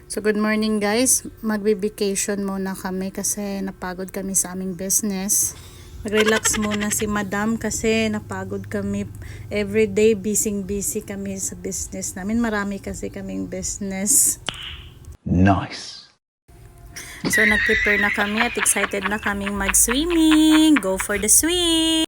So good morning guys, magbe-vacation muna kami kasi napagod kami sa aming business. Mag-relax muna si Madam kasi napagod kami. Everyday busy kami sa business namin. Marami kasi kaming business. Nice. So nag-prepare na kami at excited na kaming mag-swimming. Go for the swim!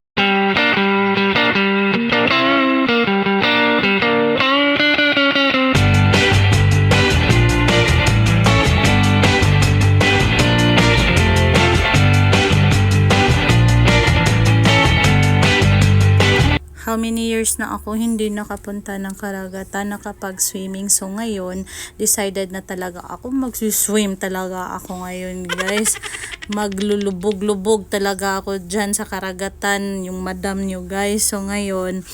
How many years na ako hindi nakapunta ng karagatan, nakapag-swimming. So ngayon, decided na talaga ako mag-swim talaga ako ngayon guys. Maglulubog-lubog talaga ako dyan sa karagatan, yung madam nyo guys. So ngayon,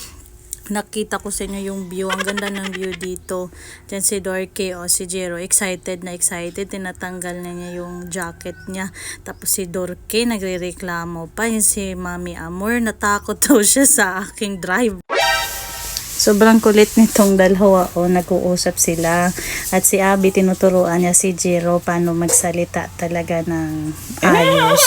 nakita ko sa inyo yung view. Ang ganda ng view dito. Diyan si Dorky o si Jero. Excited na excited. Tinatanggal na niya yung jacket niya. Tapos si Dorky nagrereklamo pa. Yung si Mami Amor. Natakot daw siya sa aking drive. Sobrang kulit nitong dalawa o nag-uusap sila. At si Abby tinuturuan niya si Jero paano magsalita talaga ng ayos.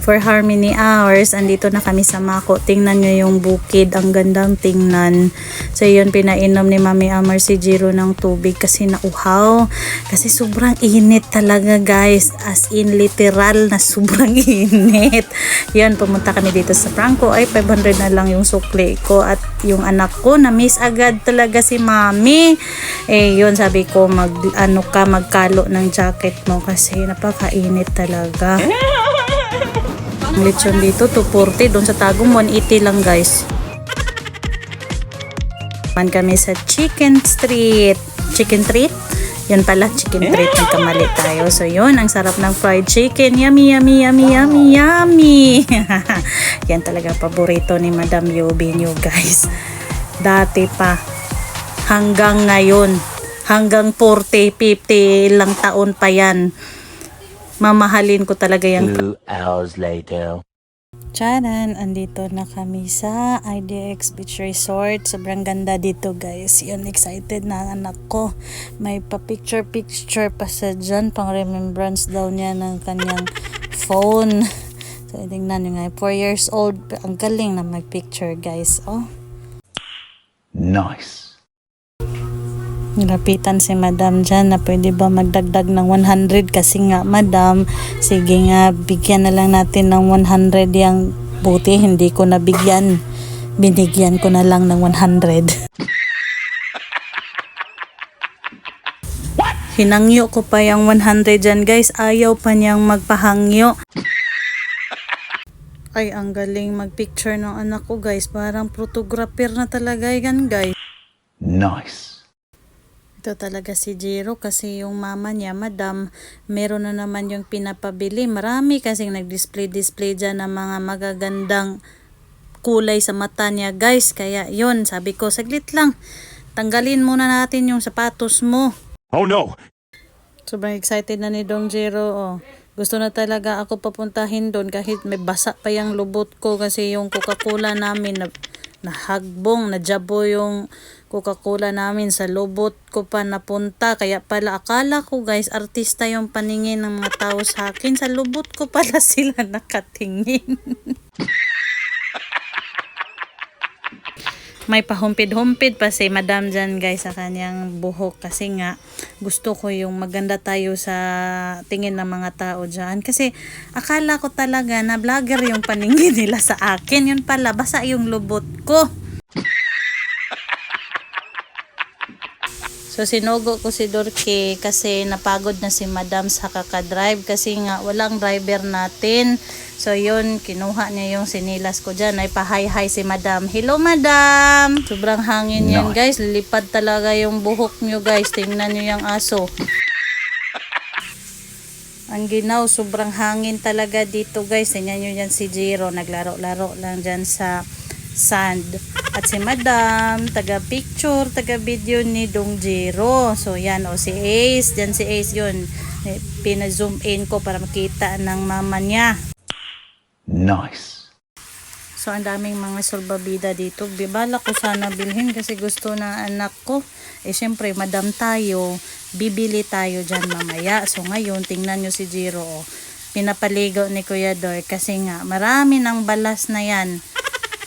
For how many hours, andito na kami sa Mako. Tingnan nyo yung bukid, ang gandang tingnan. So yun, pinainom ni Mami Amar si Jiro ng tubig kasi nauhaw. Kasi sobrang init talaga guys. As in literal na sobrang init. Yan, pumunta kami dito sa Franco. Ay, 500 na lang yung sukli ko. At yung anak ko, na-miss agad talaga si Mami. Eh, yun, sabi ko, magkalo ng jacket mo kasi napakainit talaga. Ang lechon dito, 240. Doon sa Tagum, 180 lang guys. Man kami sa Chicken Street. Chicken Treat? Yan pala, Chicken Treat. Nagkamali tayo. So yun, ang sarap ng fried chicken. Yummy, yummy, yummy, yummy, yummy. Yan talaga paborito ni Madam Yobi nyo guys. Dati pa. Hanggang ngayon. Hanggang 40, 50 ilang taon pa yan. Mamahalin ko talaga yan. 2 hours later. Charan, andito na kami sa IDX Beach Resort. Sobrang ganda dito guys. Yun, excited na ang anak ko. May pa-picture pa sa dyan. Pang remembrance daw niya ng kanyang phone. So, tingnan nyo nga. 4 years old. Ang galing na mag-picture guys. Oh. Nice. Nilapitan si Madam dyan na pwede ba magdagdag ng 100 kasi nga Madam, sige nga bigyan na lang natin ng 100 yung buti hindi ko nabigyan, binigyan ko na lang ng 100. Hinangyo ko pa yung 100 dyan guys, ayaw pa niyang magpahangyo. Ay, ang galing magpicture ng anak ko guys, parang photographer na talaga yan guys. Nice. Ito talaga si Jiro kasi yung mama niya, Madam, meron na naman yung pinapabili. Marami kasing nag-display dyan ng mga magagandang kulay sa mata niya guys. Kaya yun, sabi ko, saglit lang. Tanggalin muna natin yung sapatos mo. Oh no! Sobrang excited na ni Dong Jiro. Oh. Gusto na talaga ako papuntahin doon kahit may basa pa yung lubot ko kasi yung Coca-Cola namin nahagbong, najabo yung Coca-Cola namin sa lubot ko pa napunta. Kaya pala akala ko guys, artista yung paningin ng mga tao sa akin. Sa lubot ko pala sila nakatingin. May pahumpid-humpid pa si Madam dyan guys sa kanyang buhok kasi nga gusto ko yung maganda tayo sa tingin ng mga tao dyan kasi akala ko talaga na vlogger yung paningin nila sa akin, yun pala basa yung lubot ko. So sinugo ko si Dorky kasi napagod na si Madam sa kakadrive kasi nga walang driver natin. So yun, kinuha niya yung sinilas ko dyan. Ay pa-hi-hi si Madam. Hello Madam! Sobrang hangin yan guys. Lilipad talaga yung buhok nyo guys. Tingnan nyo yung aso. Ang ginaw, sobrang hangin talaga dito guys. Tingnan nyo yan si Jiro. Naglaro-laro lang dyan sa sand. At si Madam, taga-picture, taga-video ni Dong Jiro. So yan, o si Ace. Dyan si Ace yun. Pina-zoom in ko para makita ng mama niya. Nice. So, ang daming mga sulbabida dito. Bala ko sana bilhin kasi gusto na anak ko. Siyempre, madam tayo. Bibili tayo dyan mamaya. So, ngayon, tingnan nyo si Jiro. Oh. Pinapaligo ni Kuya Dor kasi nga, marami ng balas na yan.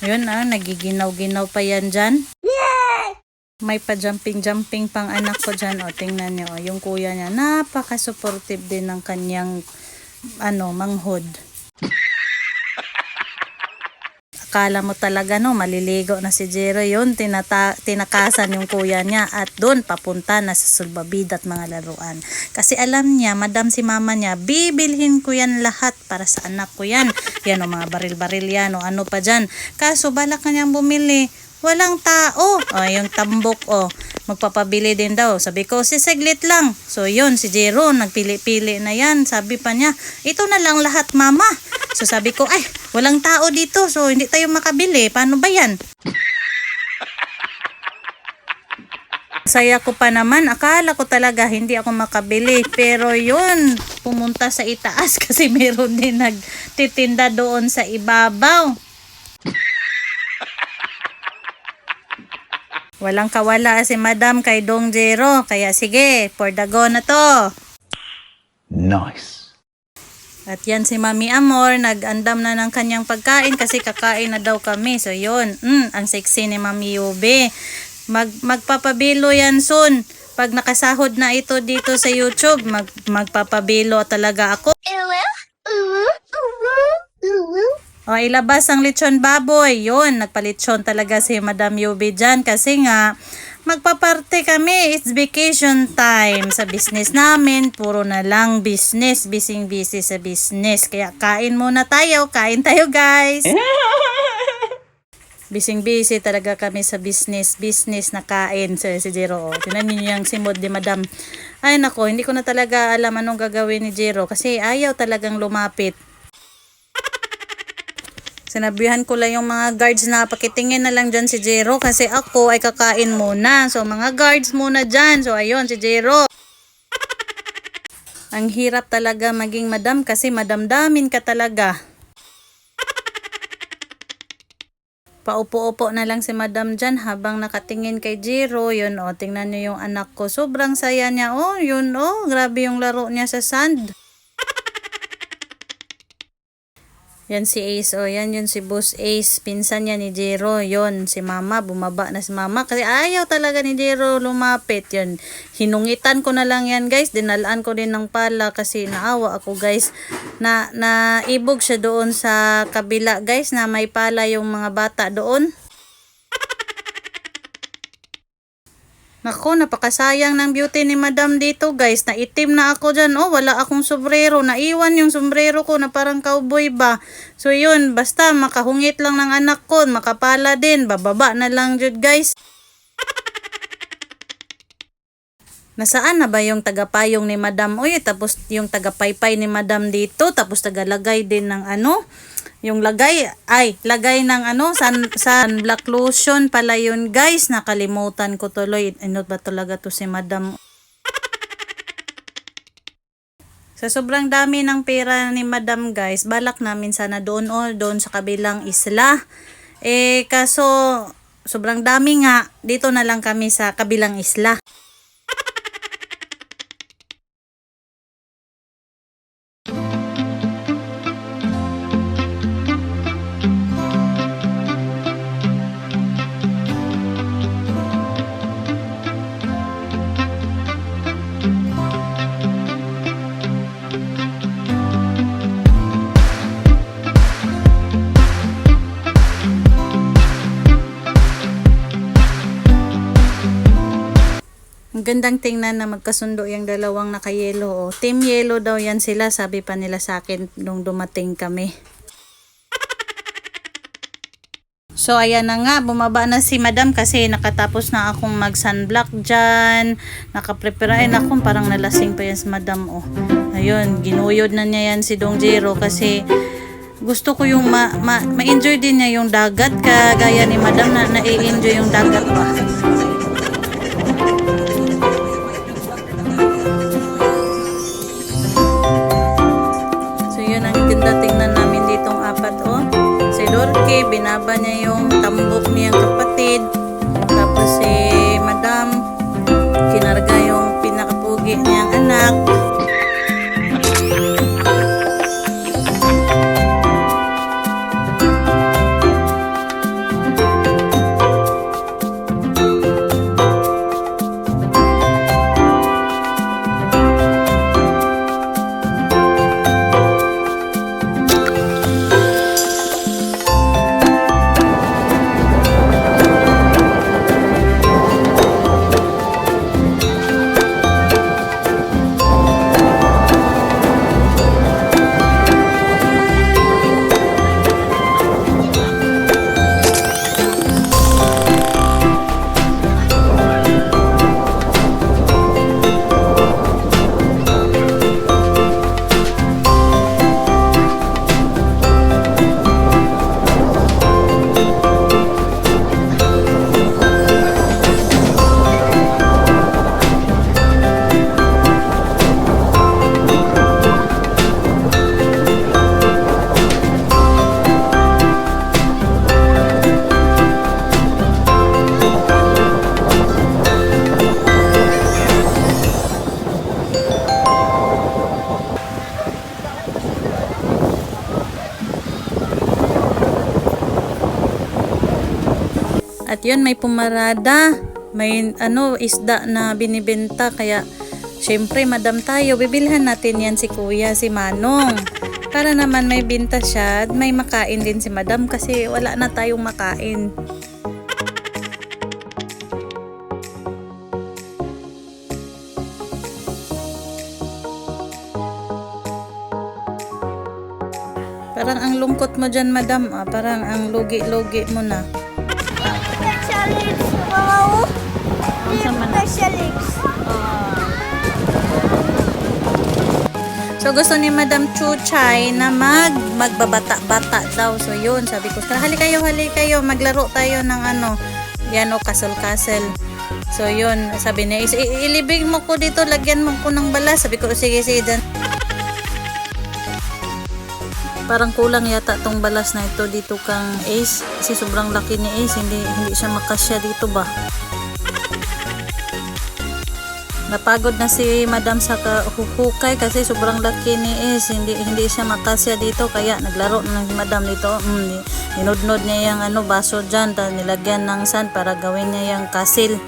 Yun, nagiginaw-ginaw pa yan dyan. May pa-jumping-jumping pang anak ko dyan. O, tingnan nyo. Yung kuya niya, napaka-supportive din ng kanyang, manghod. Akala mo talaga maliligo na si Jero yun, tinakasan yung kuya niya at doon papunta na sa sulbabida at mga laruan. Kasi alam niya, madam si mama niya, bibilhin ko yan lahat para sa anak ko yan. Yan mga baril-baril yan ano pa dyan. Kaso balak na niyang bumili, walang tao. Yung tambok magpapabili din daw. Sabi ko, sisaglit lang. So yun, si Jero, nagpili-pili na yan. Sabi pa niya, ito na lang lahat mama. So sabi ko, walang tao dito. So hindi tayo makabili. Paano ba yan? Saya ko pa naman. Akala ko talaga hindi ako makabili. Pero yun, pumunta sa itaas kasi meron din nagtitinda doon sa ibabaw. Walang kawala si Madam kay Dong Jero. Kaya sige, for the go na to. Nice. At yan si Mami Amor, nag-andam na ng kanyang pagkain kasi kakain na daw kami. So yun, ang sexy ni Mami Yube. Magpapabilo yan soon. Pag nakasahod na ito dito sa YouTube, magpapabilo talaga ako. Ilabas ang lechon baboy. Yun, nagpalechon talaga si Madam Yube dyan kasi nga, magpaparte kami. It's vacation time. Sa business namin, puro na lang business. Busy sa business. Kaya kain muna tayo. Kain tayo, guys. Busy talaga kami sa business. Business na kain. Si Jero. Tinan niyo yung simod ni Madam. Ay nako, hindi ko na talaga alam anong gagawin ni Jero. Kasi ayaw talagang lumapit. Sinabihan ko lang yung mga guards na pakitingin na lang dyan si Jero kasi ako ay kakain muna. So mga guards muna dyan. So ayun si Jero. Ang hirap talaga maging madam kasi madamdamin ka talaga. Paupo-upo na lang si madam dyan habang nakatingin kay Jero. Yun tingnan nyo yung anak ko. Sobrang saya niya. Yun grabe yung laro niya sa sand. Yan si Ace, yan yun si Boss Ace, pinsan niya ni Jero, yon si Mama, bumaba na si Mama, kasi ayaw talaga ni Jero lumapit, yun, hinungitan ko na lang yan guys, dinalaan ko din ng pala, kasi naawa ako guys, naibog siya doon sa kabila guys, na may pala yung mga bata doon. Nako, napakasayang ng beauty ni Madam dito guys. Naitim na ako dyan. Wala akong sombrero. Naiwan yung sombrero ko na parang cowboy ba. So yun, basta makahungit lang ng anak ko. Makapala din. Bababa na lang jud guys. Nasaan na ba yung tagapayong ni Madam? Tapos yung tagapaypay ni Madam dito. Tapos tagalagay din ng yung lagay ng sunblock lotion pala yun guys, nakalimutan ko tuloy. Ano ba talaga to si Madam? Sa sobrang dami ng pera ni Madam guys, balak namin sana doon sa kabilang isla. Kaso sobrang dami nga, dito na lang kami sa kabilang isla. Ang gandang tingnan na magkasundo yung dalawang naka-yellow. Team yellow daw yan sila, sabi pa nila sa akin nung dumating kami. So ayan na nga, bumaba na si Madam kasi nakatapos na akong mag-sunblock dyan. Nakaprepare akong parang nalasing pa yan si Madam. Ayun, ginuyod na niya yan si Dong Jero kasi gusto ko yung ma-enjoy din niya yung dagat, kagaya ni Madam na na-enjoy yung dagat pa. Tingnan namin ditong apat si Lorke, yun, may pumarada, may isda na binibenta, kaya syempre madam tayo, bibilhan natin yan si kuya, si Manong. Para naman may binta siya, may makain din si madam kasi wala na tayong makain. Parang ang lungkot mo dyan, madam. Parang ang lugi-lugi mo na. Specialists, wow. Specialists. So, gusto ni Madam Chuchay na magbabata-bata daw. So, yun. Sabi ko, hali kayo. Maglaro tayo ng castle-castle. So, yun. Sabi niya, ilibig mo ko dito. Lagyan mo ko ng balas. Sabi ko, sige, dyan. Parang kulang yata tong balas na ito dito kang Ace. Kasi sobrang laki ni Ace. Hindi siya makasya dito ba. Napagod na si Madam sa hukay kasi sobrang laki ni Ace. Hindi siya makasya dito. Kaya naglaro na si Madam dito. Ninudnod niya yung baso dyan. Nilagyan ng sand para gawin niya yung castle.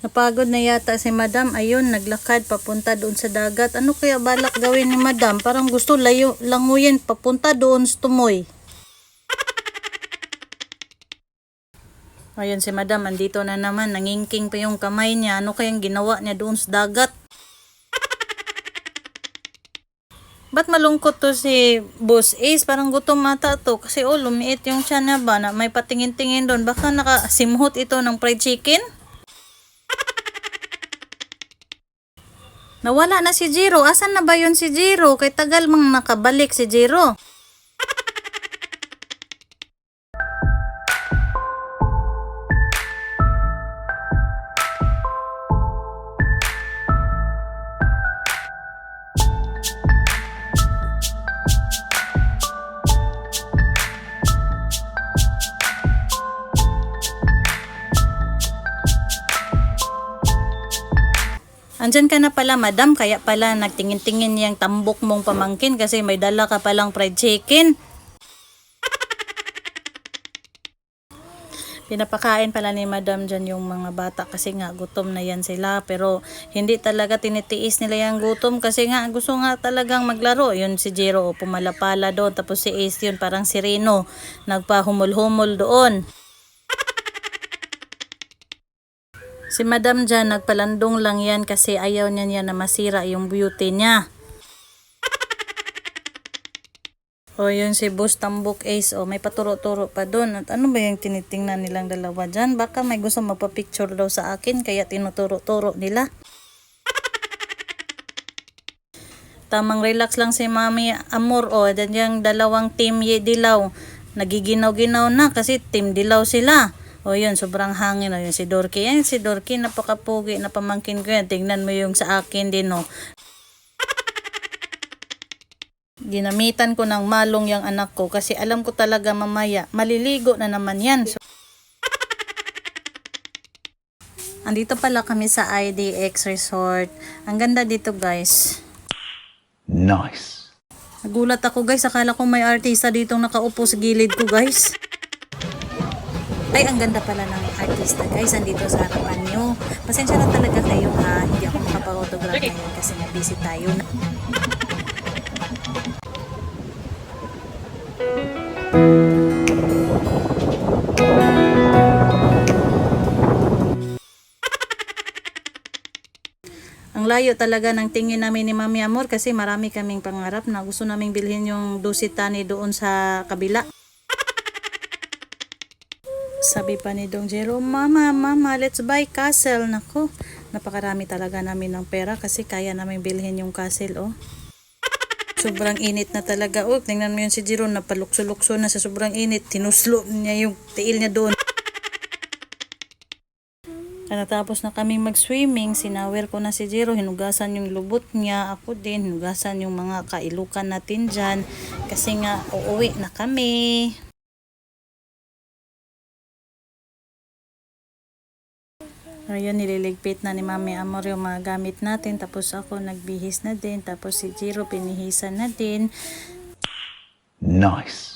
Napagod na yata si Madam. Ayun, naglakad papunta doon sa dagat. Ano kaya balak gawin ni Madam? Parang gusto languyin papunta doon sa tumoy. Ayun si Madam, andito na naman. Nangingking pa yung kamay niya. Ano kayang ginawa niya doon sa dagat? Ba't malungkot to si Boss Ace? Parang gutom mata to. Kasi lumiit yung tiyan niya ba na may patingin-tingin doon. Baka nakasimhot ito ng fried chicken? Nawala na si Jiro. Asan na ba yun si Jiro? Kay tagal mang nakabalik si Jiro. Andyan ka na pala, Madam, kaya pala nagtingin-tingin yung tambok mong pamangkin kasi may dala ka palang fried chicken. Pinapakain pala ni Madam dyan yung mga bata kasi nga gutom na yan sila, pero hindi talaga tinitiis nila yung gutom kasi nga gusto nga talagang maglaro. Yun si Jiro pumalapala doon, tapos si Ace yun parang sireno, nagpahumol-humol doon. Si Madam dyan, nagpalandong lang yan kasi ayaw niya na masira yung beauty niya. O yun si Boss Tambok Ace, may paturo-turo pa doon. At ano ba yung tinitingnan nilang dalawa dyan? Baka may gusto magpa-picture daw sa akin kaya tinuturo-turo nila. Tamang relax lang si Mami Amor. Dan yung dalawang team Dilaw. Nagiginaw-ginaw na kasi team Dilaw sila. O yun, sobrang hangin. O yun, si Dorky. Yan, si Dorky, napakapugi na pamangkin ko yan. Tingnan mo yung sa akin din, o. Ginamitan ko ng malong yung anak ko kasi alam ko talaga mamaya, maliligo na naman yan. So, andito pala kami sa IDX Resort. Ang ganda dito, guys. Nice. Nagulat ako, guys. Akala ko may artista ditong nakaupo sa gilid ko, guys. Ay, ang ganda pala ng artista guys, andito sa harapan nyo. Pasensya na talaga kayo ha, hindi ako makapag-autograph ngayon kasi nga busy tayo. Ang layo talaga ng tingin namin ni Mami Amor kasi marami kaming pangarap na gusto naming bilhin yung dusitani doon sa kabila. Sabi pa ni Dong Jero, Mama, let's buy castle. Nako, napakarami talaga namin ng pera kasi kaya namin bilhin yung castle, oh. Sobrang init na talaga, oh. Tingnan mo yun si Jero, napalukso-lukso na sa sobrang init. Tinuslo niya yung tiil niya doon. Natapos na kaming mag-swimming, sinawer ko na si Jero, hinugasan yung lubot niya, ako din, hinugasan yung mga kailukan natin dyan. Kasi nga, uuwi na kami. Ayun, nililigpit na ni Mami Amor yung mga gamit natin. Tapos ako nagbihis na din. Tapos si Jero pinihisan na din. Nice.